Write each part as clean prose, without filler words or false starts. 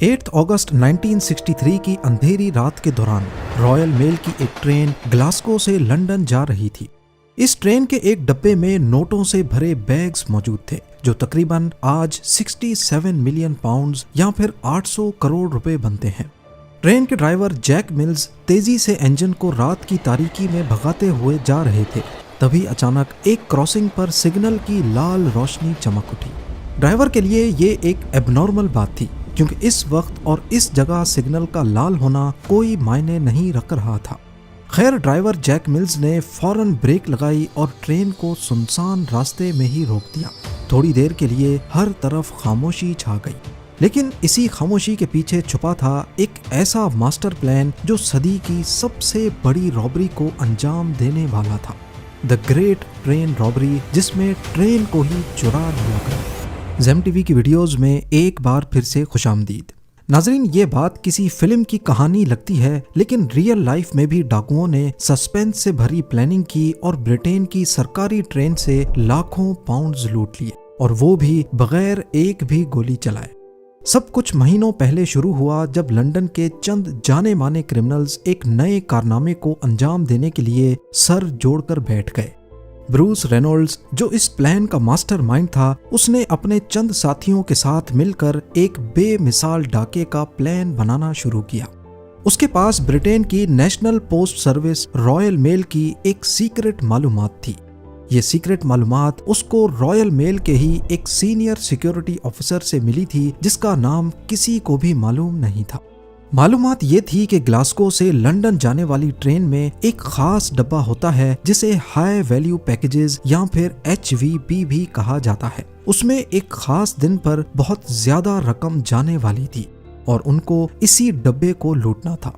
8 अगस्त 1963 की अंधेरी रात के दौरान रॉयल मेल की एक ट्रेन ग्लासगो से लंदन जा रही थी। इस ट्रेन के एक डब्बे में नोटों से भरे बैग्स मौजूद थे जो तकरीबन आज 67 मिलियन पाउंड्स या फिर 800 करोड़ रुपए बनते हैं। ट्रेन के ड्राइवर जैक मिल्स तेजी से इंजन को रात की तारीकी में भगाते हुए जा रहे थे। तभी अचानक एक क्रॉसिंग पर सिग्नल की लाल रोशनी चमक उठी। ड्राइवर के लिए ये एक एबनॉर्मल बात थी क्योंकि इस वक्त और इस जगह सिग्नल का लाल होना कोई मायने नहीं रख रहा था। खैर ड्राइवर जैक मिल्स ने फौरन ब्रेक लगाई और ट्रेन को सुनसान रास्ते में ही रोक दिया। थोड़ी देर के लिए हर तरफ खामोशी छा गई, लेकिन इसी खामोशी के पीछे छुपा था एक ऐसा मास्टर प्लान जो सदी की सबसे बड़ी रॉबरी को अंजाम देने वाला था, द ग्रेट ट्रेन रॉबरी, जिसमें ट्रेन को ही चुरा लिया गया। ज़ेम टीवी की वीडियोस में एक बार फिर से खुशामदीद। नाजरीन, ये बात किसी फिल्म की कहानी लगती है, लेकिन रियल लाइफ में भी डाकुओं ने सस्पेंस से भरी प्लानिंग की और ब्रिटेन की सरकारी ट्रेन से लाखों पाउंड्स लूट लिए, और वो भी बगैर एक भी गोली चलाए। सब कुछ महीनों पहले शुरू हुआ जब लंदन के चंद जाने माने क्रिमिनल्स एक नए कारनामे को अंजाम देने के लिए सर जोड़कर बैठ गए। ब्रूस रेनॉल्ड्स, जो इस प्लान का मास्टरमाइंड था, उसने अपने चंद साथियों के साथ मिलकर एक बेमिसाल डाके का प्लान बनाना शुरू किया। उसके पास ब्रिटेन की national post service royal mail की एक सीक्रेट मालूमात थी। ये सीक्रेट मालूमात उसको रॉयल मेल के ही एक सीनियर सिक्योरिटी ऑफिसर से मिली थी जिसका नाम किसी को भी मालूम नहीं था। मालूमात ये थी कि ग्लासगो से लंदन जाने वाली ट्रेन में एक खास डब्बा होता है जिसे हाई वैल्यू पैकेजेस या फिर HVP भी कहा जाता है। उसमें एक खास दिन पर बहुत ज्यादा रकम जाने वाली थी और उनको इसी डब्बे को लूटना था।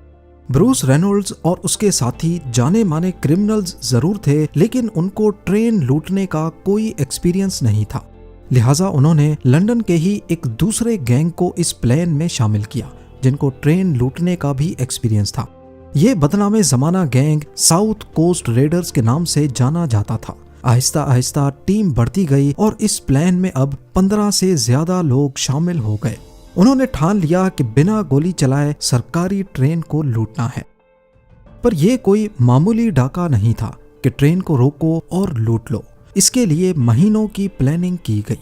ब्रूस रेनॉल्ड्स और उसके साथी जाने माने क्रिमिनल्स जरूर थे, लेकिन उनको ट्रेन लूटने का कोई एक्सपीरियंस नहीं था। लिहाजा उन्होंने लंदन के ही एक दूसरे गैंग को इस प्लान में शामिल किया जिनको ट्रेन लूटने का भी एक्सपीरियंस था। ये बदनामे जमाना गैंग साउथ कोस्ट रेडर्स के नाम से जाना जाता था। आहिस्ता आहिस्ता टीम बढ़ती गई और इस प्लान में अब 15 से ज्यादा लोग शामिल हो गए। उन्होंने ठान लिया कि बिना गोली चलाए सरकारी ट्रेन को लूटना है। पर यह कोई मामूली डाका नहीं था कि ट्रेन को रोको और लूट लो। इसके लिए महीनों की प्लानिंग की गई।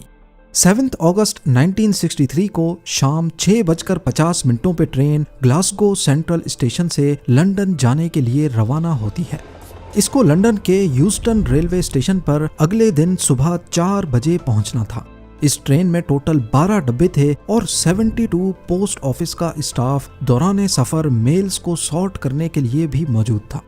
7 अगस्त 1963 को शाम 6:50 पे ट्रेन ग्लासगो सेंट्रल स्टेशन से लंदन जाने के लिए रवाना होती है। इसको लंदन के यूस्टन रेलवे स्टेशन पर अगले दिन सुबह 4 बजे पहुंचना था। इस ट्रेन में टोटल 12 डब्बे थे और 72 पोस्ट ऑफिस का स्टाफ दौरान सफर मेल्स को सॉर्ट करने के लिए भी मौजूद था।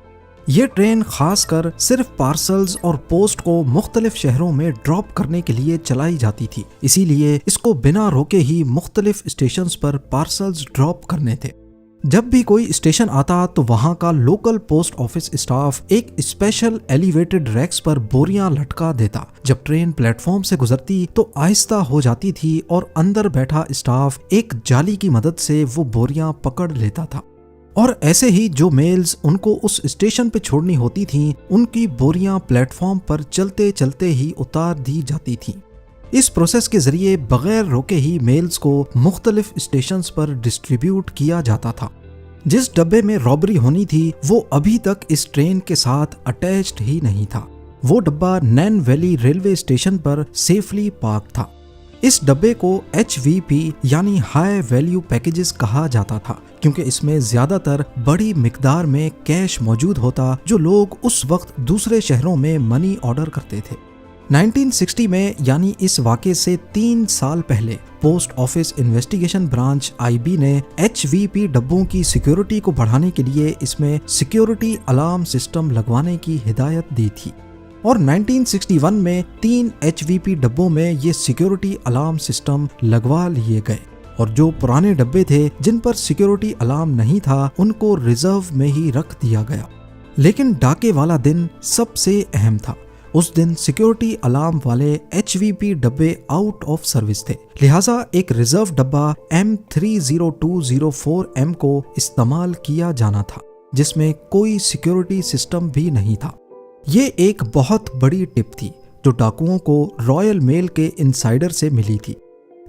ये ट्रेन खासकर सिर्फ पार्सल्स और पोस्ट को मुख्तलिफ शहरों में ड्रॉप करने के लिए चलाई जाती थी, इसीलिए इसको बिना रोके ही मुख्तलिफ स्टेशंस पर पार्सल्स ड्रॉप करने थे। जब भी कोई स्टेशन आता तो वहां का लोकल पोस्ट ऑफिस स्टाफ एक स्पेशल एलिवेटेड रैक्स पर बोरियां लटका देता। जब ट्रेन प्लेटफॉर्म से गुजरती तो आहिस्ता हो जाती थी और अंदर बैठा स्टाफ एक जाली की मदद से वो बोरियां पकड़ लेता था, और ऐसे ही जो मेल्स उनको उस स्टेशन पे छोड़नी होती थीं, उनकी बोरियां प्लेटफॉर्म पर चलते चलते ही उतार दी जाती थीं। इस प्रोसेस के जरिए बगैर रोके ही मेल्स को मुख्तलिफ स्टेशंस पर डिस्ट्रीब्यूट किया जाता था। जिस डब्बे में रॉबरी होनी थी वो अभी तक इस ट्रेन के साथ अटैच्ड ही नहीं था। वो डब्बा नैन वैली रेलवे स्टेशन पर सेफली पार्क था। इस डब्बे को HVP यानी हाई वैल्यू पैकेजेस कहा जाता था क्योंकि इसमें ज्यादातर बड़ी मिकदार में कैश मौजूद होता जो लोग उस वक्त दूसरे शहरों में मनी ऑर्डर करते थे। 1960 में यानी इस वाक़े से 3 साल पहले post office investigation branch IB ने HVP डब्बों की सिक्योरिटी को बढ़ाने के लिए इसमें सिक्योरिटी अलार्म सिस्टम लगवाने की हिदायत दी थी, और 1961 में 3 HVP डब्बों में ये सिक्योरिटी अलार्म सिस्टम लगवा लिए गए, और जो पुराने डब्बे थे जिन पर सिक्योरिटी अलार्म नहीं था उनको रिजर्व में ही रख दिया गया। लेकिन डाके वाला दिन सबसे अहम था। उस दिन सिक्योरिटी अलार्म वाले HVP डब्बे आउट ऑफ सर्विस थे, लिहाजा एक रिजर्व डब्बा M30204M को इस्तेमाल किया जाना था जिसमें कोई सिक्योरिटी सिस्टम भी नहीं था। ये एक बहुत बड़ी टिप थी जो डाकुओं को रॉयल मेल के इनसाइडर से मिली थी।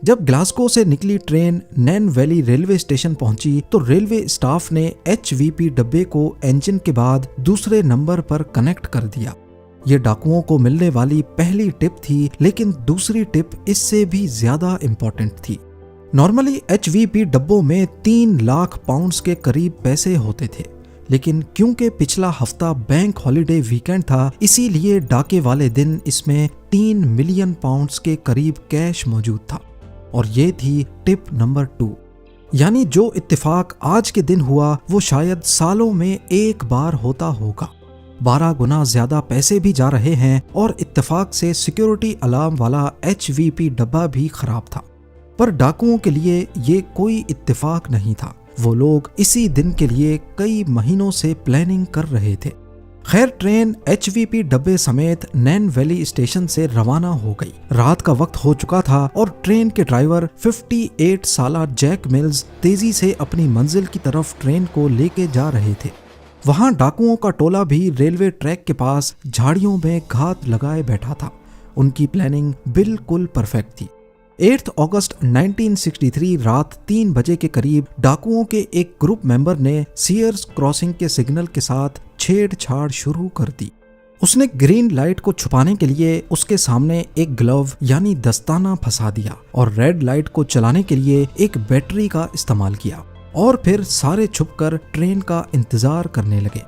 जब ग्लासगो से निकली ट्रेन नैन वैली रेलवे स्टेशन पहुंची तो रेलवे स्टाफ ने HVP डब्बे को इंजन के बाद दूसरे नंबर पर कनेक्ट कर दिया। ये डाकुओं को मिलने वाली पहली टिप थी, लेकिन दूसरी टिप इससे भी ज्यादा इम्पोर्टेंट थी। नॉर्मली HVP डब्बों में 3 लाख पाउंड्स के करीब पैसे होते थे, लेकिन क्योंकि पिछला हफ्ता बैंक हॉलिडे वीकेंड था, इसीलिए डाके वाले दिन इसमें 3 मिलियन पाउंड्स के करीब कैश मौजूद था। और ये थी टिप नंबर 2। यानी जो इत्तेफाक आज के दिन हुआ वो शायद सालों में एक बार होता होगा। 12 गुना ज्यादा पैसे भी जा रहे हैं और इत्तेफाक से सिक्योरिटी अलार्म वाला HVP डब्बा भी खराब था। पर डाकुओं के लिए ये कोई इत्तेफाक नहीं था। वो लोग इसी दिन के लिए कई महीनों से प्लानिंग कर रहे थे। खैर, ट्रेन HVP डब्बे समेत नैन वैली स्टेशन से रवाना हो गई। रात का वक्त हो चुका था और ट्रेन के ड्राइवर 58 साला जैक मिल्स तेजी से अपनी मंजिल की तरफ ट्रेन को लेके जा रहे थे। वहां डाकुओं का टोला भी रेलवे ट्रैक के पास झाड़ियों में घात लगाए बैठा था। उनकी प्लानिंग बिल्कुल परफेक्ट थी। 8 अगस्त 1963 रात 3 बजे के करीब डाकुओं के एक ग्रुप मेंबर ने सीयर्स क्रॉसिंग के सिग्नल के साथ छेड़छाड़ शुरू कर दी। उसने ग्रीन लाइट को छुपाने के लिए उसके सामने एक ग्लव यानी दस्ताना फंसा दिया और रेड लाइट को चलाने के लिए एक बैटरी का इस्तेमाल किया और फिर सारे छुपकर ट्रेन का इंतजार करने लगे।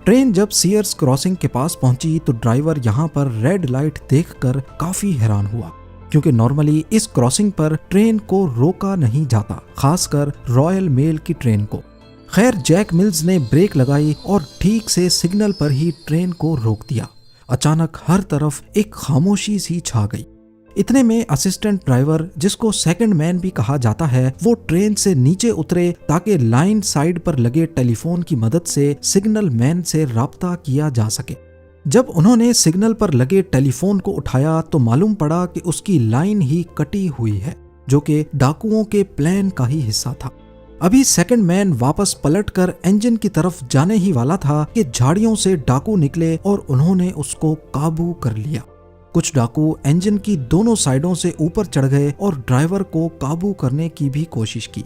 ट्रेन जब सीयर्स क्रॉसिंग के पास पहुंची तो ड्राइवर यहाँ पर रेड लाइट देखकर काफी हैरान हुआ, क्योंकि नॉर्मली इस क्रॉसिंग पर ट्रेन को रोका नहीं जाता, खासकर रॉयल मेल की ट्रेन को। खैर, जैक मिल्स ने ब्रेक लगाई और ठीक से सिग्नल पर ही ट्रेन को रोक दिया। अचानक हर तरफ एक खामोशी सी छा गई। इतने में असिस्टेंट ड्राइवर, जिसको सेकंड मैन भी कहा जाता है, वो ट्रेन से नीचे उतरे ताकि लाइन साइड पर लगे टेलीफोन की मदद से सिग्नल मैन से राब्ता किया जा सके। जब उन्होंने सिग्नल पर लगे टेलीफोन को उठाया तो मालूम पड़ा कि उसकी लाइन ही कटी हुई है, जो कि डाकुओं के प्लान का ही हिस्सा था। अभी सेकंड मैन वापस पलटकर इंजन की तरफ जाने ही वाला था कि झाड़ियों से डाकू निकले और उन्होंने उसको काबू कर लिया। कुछ डाकू इंजन की दोनों साइडों से ऊपर चढ़ गए और ड्राइवर को काबू करने की भी कोशिश की।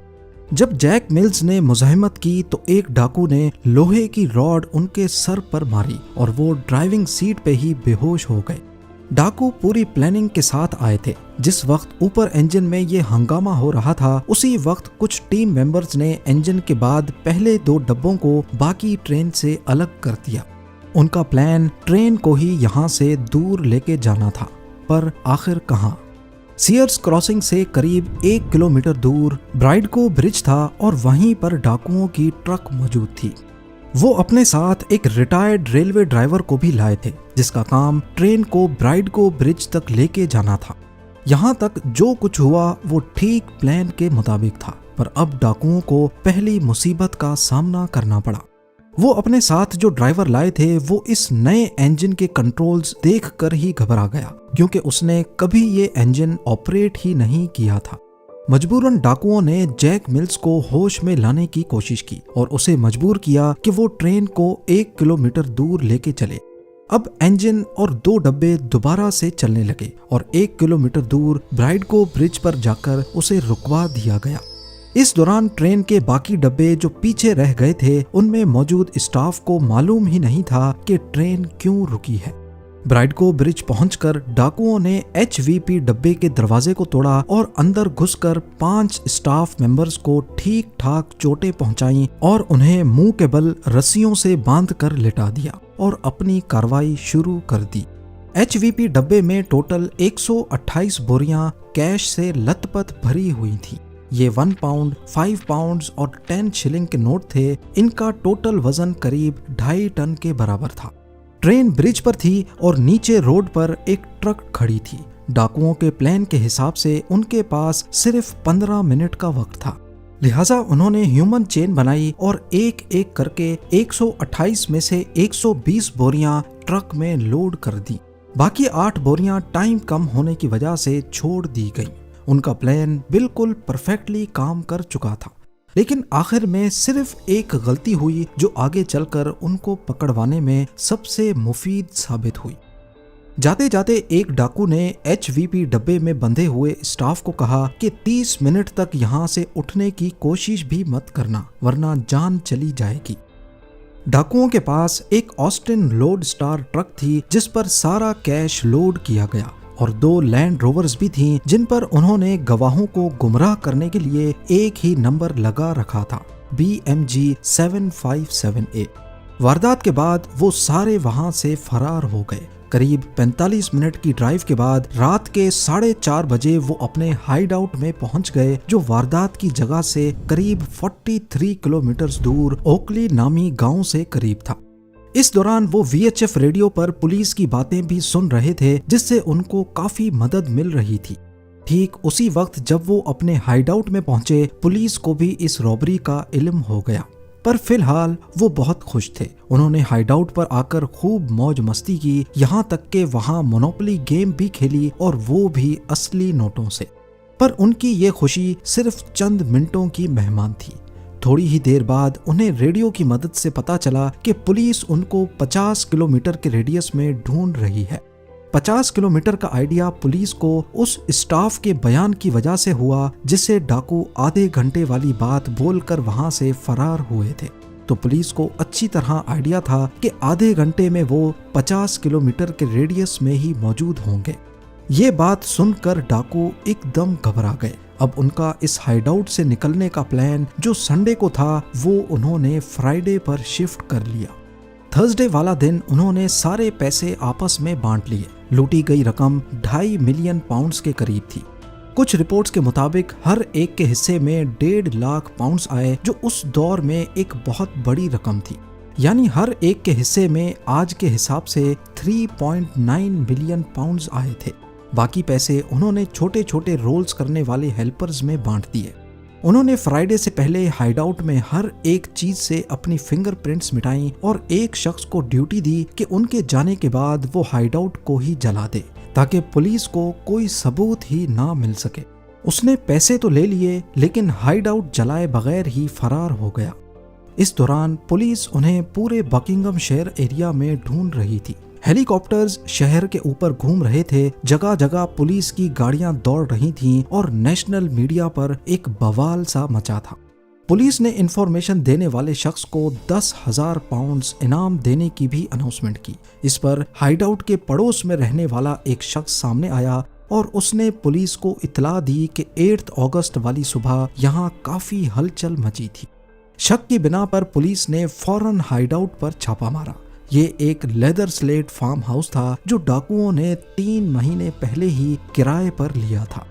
जब जैक मिल्स ने मुज़ाहिमत की तो एक डाकू ने लोहे की रॉड उनके सर पर मारी और वो ड्राइविंग सीट पे ही बेहोश हो गए। डाकू पूरी प्लानिंग के साथ आए थे। जिस वक्त ऊपर इंजन में ये हंगामा हो रहा था, उसी वक्त कुछ टीम मेंबर्स ने इंजन के बाद पहले 2 डब्बों को बाकी ट्रेन से अलग कर दिया। उनका प्लान ट्रेन को ही यहाँ से दूर लेके जाना था, पर आखिर कहाँ? सीयर्स क्रॉसिंग से करीब 1 किलोमीटर दूर ब्राइडगो ब्रिज था और वहीं पर डाकुओं की ट्रक मौजूद थी। वो अपने साथ एक रिटायर्ड रेलवे ड्राइवर को भी लाए थे, जिसका काम ट्रेन को ब्राइडगो ब्रिज तक लेके जाना था। यहाँ तक जो कुछ हुआ वो ठीक प्लान के मुताबिक था, पर अब डाकुओं को पहली मुसीबत का सामना करना पड़ा। वो अपने साथ जो ड्राइवर लाए थे वो इस नए इंजन के कंट्रोल्स देखकर ही घबरा गया, क्योंकि उसने कभी ये इंजन ऑपरेट ही नहीं किया था। मजबूरन डाकुओं ने जैक मिल्स को होश में लाने की कोशिश की और उसे मजबूर किया कि वो ट्रेन को 1 किलोमीटर दूर लेके चले। अब इंजन और 2 डब्बे दोबारा से चलने लगे और 1 किलोमीटर दूर ब्राइडगो ब्रिज पर जाकर उसे रुकवा दिया गया। इस दौरान ट्रेन के बाकी डब्बे जो पीछे रह गए थे, उनमें मौजूद स्टाफ को मालूम ही नहीं था कि ट्रेन क्यों रुकी है। ब्राइडगो ब्रिज पहुंचकर डाकुओं ने HVP डब्बे के दरवाजे को तोड़ा और अंदर घुसकर 5 स्टाफ मेंबर्स को ठीक ठाक चोटें पहुंचाई और उन्हें मुंह के बल रस्सियों से बांधकर लिटा दिया और अपनी कार्रवाई शुरू कर दी। HVP डब्बे में टोटल 128 बोरियां कैश से लथपथ भरी हुई थी। ये 1 पाउंड, 5 पाउंड्स और 10 शिलिंग के नोट थे। इनका टोटल वजन करीब 2.5 टन के बराबर था। ट्रेन ब्रिज पर थी और नीचे रोड पर एक ट्रक खड़ी थी। डाकुओं के प्लान के हिसाब से उनके पास सिर्फ 15 मिनट का वक्त था, लिहाजा उन्होंने ह्यूमन चेन बनाई और एक एक करके 128 में से 120 बोरियां ट्रक में लोड कर दी। बाकी 8 बोरियां टाइम कम होने की वजह से छोड़ दी गई। उनका प्लान बिल्कुल परफेक्टली काम कर चुका था, लेकिन आखिर में सिर्फ एक गलती हुई जो आगे चलकर उनको पकड़वाने में सबसे मुफीद साबित हुई। जाते जाते एक डाकू ने HVP डब्बे में बंधे हुए स्टाफ को कहा कि 30 मिनट तक यहाँ से उठने की कोशिश भी मत करना, वरना जान चली जाएगी। डाकुओं के पास एक ऑस्टिन लोड स्टार ट्रक थी जिस पर सारा कैश लोड किया गया और 2 लैंड रोवर्स भी थीं जिन पर उन्होंने गवाहों को गुमराह करने के लिए एक ही नंबर लगा रखा था, BMG 757A। वारदात के बाद वो सारे वहां से फरार हो गए। करीब 45 मिनट की ड्राइव के बाद रात के 4:30 बजे वो अपने हाइड आउट में पहुंच गए, जो वारदात की जगह से करीब 43 किलोमीटर दूर ओकली नामी गांव से करीब था। इस दौरान वो VHF रेडियो पर पुलिस की बातें भी सुन रहे थे, जिससे उनको काफी मदद मिल रही थी। ठीक उसी वक्त जब वो अपने हाइड आउट में पहुंचे, पुलिस को भी इस रॉबरी का इल्म हो गया, पर फिलहाल वो बहुत खुश थे। उन्होंने हाइड आउट पर आकर खूब मौज मस्ती की, यहाँ तक के वहाँ मोनोपोली गेम भी खेली, और वो भी असली नोटों से। पर उनकी ये खुशी सिर्फ चंद मिनटों की मेहमान थी। थोड़ी ही देर बाद उन्हें रेडियो की मदद से पता चला कि पुलिस उनको 50 किलोमीटर के रेडियस में ढूंढ रही है। 50 किलोमीटर का आइडिया पुलिस को उस स्टाफ के बयान की वजह से हुआ जिससे डाकू आधे घंटे वाली बात बोलकर वहां से फरार हुए थे। तो पुलिस को अच्छी तरह आइडिया था कि आधे घंटे में वो 50 किलोमीटर के रेडियस में ही मौजूद होंगे। ये बात सुनकर डाकू एकदम घबरा गए। अब उनका इस हाइडआउट से निकलने का प्लान जो संडे को था, वो उन्होंने फ्राइडे पर शिफ्ट कर लिया। थर्सडे वाला दिन उन्होंने सारे पैसे आपस में बांट लिए। लूटी गई रकम 2.5 मिलियन पाउंड्स के करीब थी। कुछ रिपोर्ट्स के मुताबिक हर एक के हिस्से में 1.5 लाख पाउंड्स आए, जो उस दौर में एक बहुत बड़ी रकम थी। यानी हर एक के हिस्से में आज के हिसाब से 3.9 मिलियन पाउंड्स आए थे। बाकी पैसे उन्होंने छोटे छोटे रोल्स करने वाले हेल्पर्स में बांट दिए। उन्होंने फ्राइडे से पहले हाइडआउट में हर एक चीज से अपनी फिंगरप्रिंट्स मिटाई और एक शख्स को ड्यूटी दी कि उनके जाने के बाद वो हाइडआउट को ही जला दे, ताकि पुलिस को कोई सबूत ही ना मिल सके। उसने पैसे तो ले लिए, लेकिन हाइडआउट जलाए बगैर ही फरार हो गया। इस दौरान पुलिस उन्हें पूरे बकिंगम शहर एरिया में ढूंढ रही थी। हेलीकॉप्टर्स शहर के ऊपर घूम रहे थे, जगह जगह पुलिस की गाड़ियां दौड़ रही थीं और नेशनल मीडिया पर एक बवाल सा मचा था। पुलिस ने इंफॉर्मेशन देने वाले शख्स को 10,000 पाउंड्स इनाम देने की भी अनाउंसमेंट की। इस पर हाइडआउट के पड़ोस में रहने वाला एक शख्स सामने आया और उसने पुलिस को इत्तला दी कि 8 अगस्त वाली सुबह यहाँ काफी हलचल मची थी। शक की बिना पर पुलिस ने फौरन हाइडआउट पर छापा मारा। ये एक लेदर स्लेट फार्म हाउस था जो डाकुओं ने 3 महीने पहले ही किराए पर लिया था।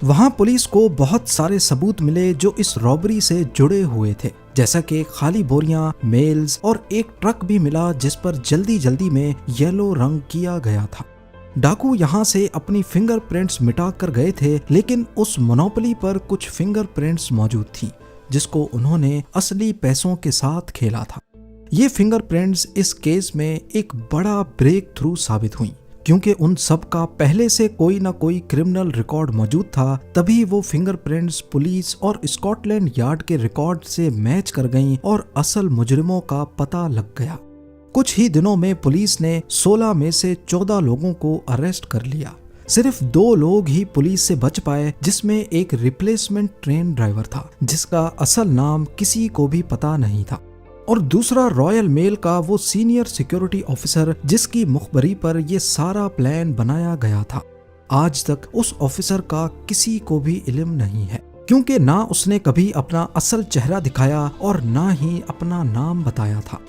वहां पुलिस को बहुत सारे सबूत मिले जो इस रॉबरी से जुड़े हुए थे, जैसा कि खाली बोरियां, मेल्स और एक ट्रक भी मिला जिस पर जल्दी जल्दी में येलो रंग किया गया था। डाकू यहाँ से अपनी फिंगरप्रिंट्स मिटा कर गए थे, लेकिन उस मोनोपोली पर कुछ फिंगरप्रिंट्स मौजूद थी जिसको उन्होंने असली पैसों के साथ खेला था। ये फिंगरप्रिंट्स इस केस में एक बड़ा ब्रेक थ्रू साबित हुई, क्योंकि उन सब का पहले से कोई ना कोई क्रिमिनल रिकॉर्ड मौजूद था। तभी वो फिंगरप्रिंट्स पुलिस और स्कॉटलैंड यार्ड के रिकॉर्ड से मैच कर गईं और असल मुजरिमों का पता लग गया। कुछ ही दिनों में पुलिस ने 16 में से 14 लोगों को अरेस्ट कर लिया। सिर्फ 2 लोग ही पुलिस से बच पाए, जिसमें एक रिप्लेसमेंट ट्रेन ड्राइवर था जिसका असल नाम किसी को भी पता नहीं था, और दूसरा रॉयल मेल का वो सीनियर सिक्योरिटी ऑफिसर जिसकी मुखबरी पर ये सारा प्लान बनाया गया था। आज तक उस ऑफिसर का किसी को भी इल्म नहीं है, क्योंकि ना उसने कभी अपना असल चेहरा दिखाया और ना ही अपना नाम बताया था।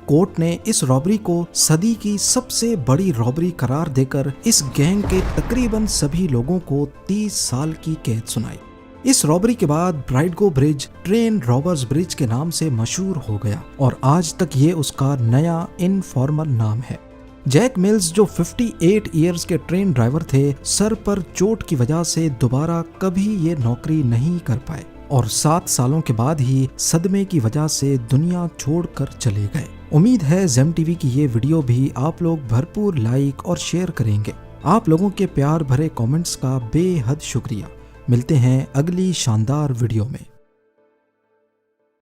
कोर्ट ने इस रॉबरी को सदी की सबसे बड़ी रॉबरी करार देकर इस गैंग के तकरीबन सभी लोगों को 30 साल की कैद सुनाई। इस रॉबरी के बाद ब्राइडगो ब्रिज ट्रेन रॉबर्स ब्रिज के नाम से मशहूर हो गया और आज तक ये उसका नया इनफॉर्मल नाम है। जैक मिल्स जो 58 इयर्स के ट्रेन ड्राइवर थे, सर पर चोट की वजह से दोबारा कभी ये नौकरी नहीं कर पाए और 7 सालों के बाद ही सदमे की वजह से दुनिया छोड़कर चले गए। उम्मीद है ज़ेम टीवी की ये वीडियो भी आप लोग भरपूर लाइक और शेयर करेंगे। आप लोगों के प्यार भरे कमेंट्स का बेहद शुक्रिया। मिलते हैं अगली शानदार वीडियो में।